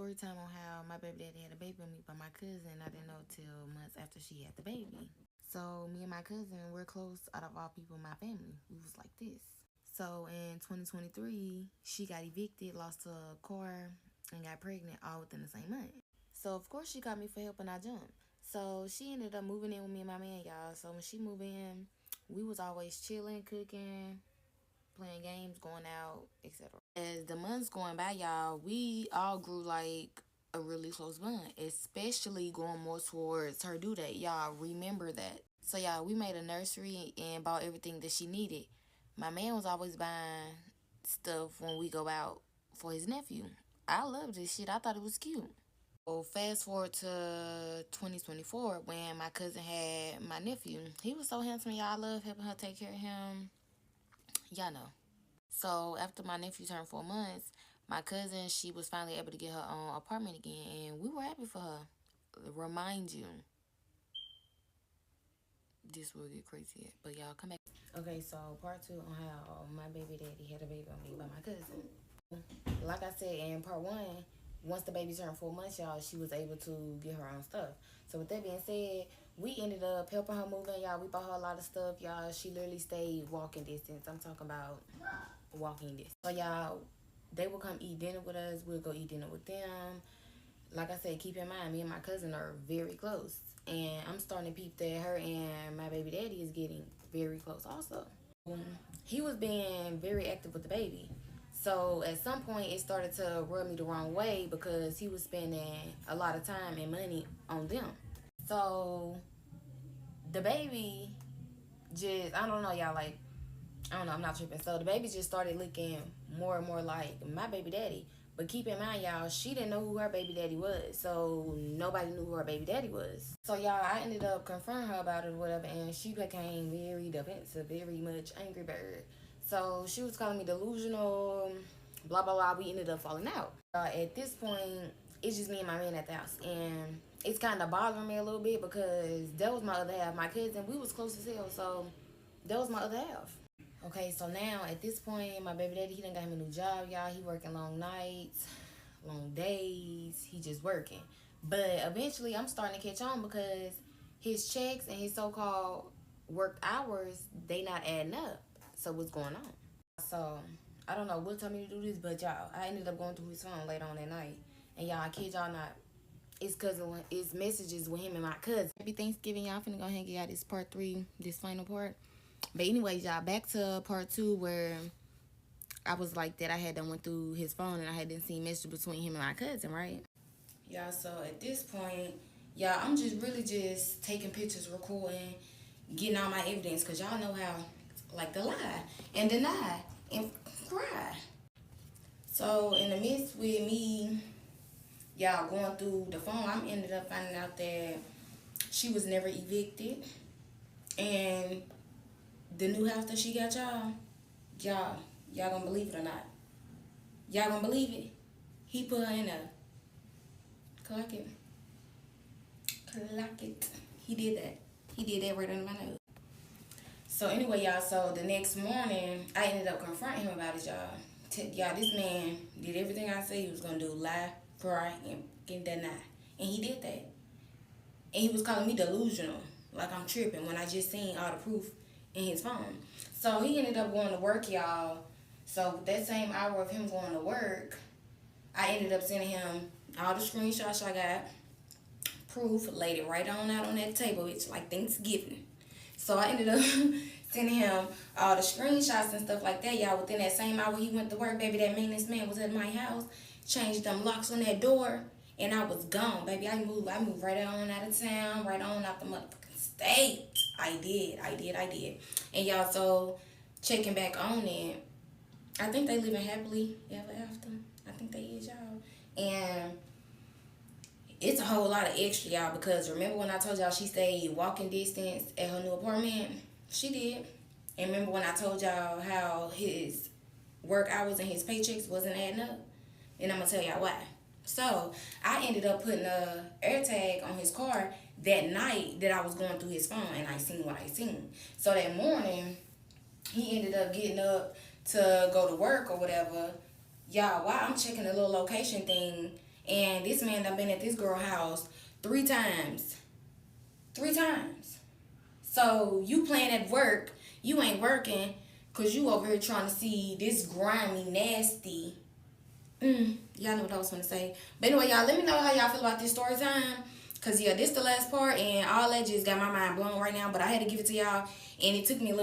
story time on how my baby daddy had a baby with me by my cousin. I didn't know till months after she had the baby. So me and my cousin, we're close out of all people in my family. We was like this. So in 2023, she got evicted, lost her car, and got pregnant all within the same month. So of course she called me for help and I jumped. So she ended up moving in with me and my man, y'all. So when she moved in, we was always chilling, cooking, playing games, going out, etc. As the months going by, y'all, we all grew like a really close bond, especially going more towards her due date. Y'all remember that. So y'all, we made a nursery and bought everything that she needed. My man was always buying stuff when we go out for his nephew. I loved this shit. I thought it was cute. So fast forward to 2024 when my cousin had my nephew. He was so handsome, y'all. I love helping her take care of him. Y'all know. So after my nephew turned 4 months, my cousin, she was finally able to get her own apartment again, and we were happy for her. Remind you, this will get crazy, but y'all come back. Okay, so part two on how my baby daddy had a baby on me by my cousin. Like I said in part one, once the baby turned 4 months, y'all, she was able to get her own stuff. So with that being said, we ended up helping her move in, y'all. We bought her a lot of stuff, y'all. She literally stayed walking distance. I'm talking about walking distance. So y'all, they will come eat dinner with us. We'll go eat dinner with them. Like I said, keep in mind, me and my cousin are very close. And I'm starting to peep that her and my baby daddy is getting very close also. He was being very active with the baby. So at some point, it started to rub me the wrong way because he was spending a lot of time and money on them. So the baby just, I don't know, y'all, like, I don't know, I'm not tripping. So the baby just started looking more and more like my baby daddy. But keep in mind, y'all, she didn't know who her baby daddy was. So nobody knew who her baby daddy was. So, y'all, I ended up confronting her about it or whatever. And she became very defensive, very much angry bird. So she was calling me delusional, blah, blah, blah. We ended up falling out. At this point, it's just me and my man at the house. And it's kind of bothering me a little bit because that was my other half. My cousin, we was close as hell. So that was my other half. Okay, so now at this point, my baby daddy, he done got him a new job, y'all. He working long nights, long days. He just working. But eventually, I'm starting to catch on because his checks and his so-called work hours, they not adding up. So what's going on? So I don't know what told me to do this, but y'all, I ended up going through his phone later on that night. And y'all, I kid y'all not, it's messages with him and my cousin. Happy Thanksgiving, y'all. I'm finna go ahead and get out this part 3, this final part. But anyways, y'all, back to part 2 where I was like that. I had done went through his phone and I had done seen messages between him and my cousin, right? Y'all, so at this point, y'all, I'm just really just taking pictures, recording, getting all my evidence, because y'all know how, like, to lie and deny and cry. So in the midst with me, y'all, going through the phone, I ended up finding out that she was never evicted. And the new house that she got, y'all gonna believe it or not? Y'all gonna believe it? He put her in a clock it. He did that. He did that right under my nose. So anyway, y'all, so the next morning, I ended up confronting him about it, y'all. Y'all, this man did everything I said he was gonna do. Lie, cry, and deny. And he did that. And he was calling me delusional. Like I'm tripping when I just seen all the proof in his phone. So he ended up going to work, y'all. So that same hour of him going to work, I ended up sending him all the screenshots I got, proof, laid it right on out on that table. It's like Thanksgiving. So I ended up sending him all the screenshots and stuff like that, y'all. Within that same hour he went to work, baby, that maintenance man was at my house, changed them locks on that door, and I was gone, baby. I moved right on out of town, right on out the motherfucking state. I did. And y'all, so checking back on it, I think they living happily ever after. I think they is, y'all. And it's a whole lot of extra, y'all, because remember when I told y'all she stayed walking distance at her new apartment? She did. And remember when I told y'all how his work hours and his paychecks wasn't adding up? And I'm going to tell y'all why. So I ended up putting a air tag on his car that night that I was going through his phone, and I seen what I seen. So that morning, he ended up getting up to go to work or whatever. Y'all, while I'm checking the little location thing, And this man done been at this girl house 3 times. 3 times. So you playing at work, you ain't working, cause you over here trying to see this grimy, nasty. Y'all know what I was gonna say. But anyway, y'all, let me know how y'all feel about this story time. Cause yeah, this the last part, and all that just got my mind blown right now. But I had to give it to y'all, and it took me a little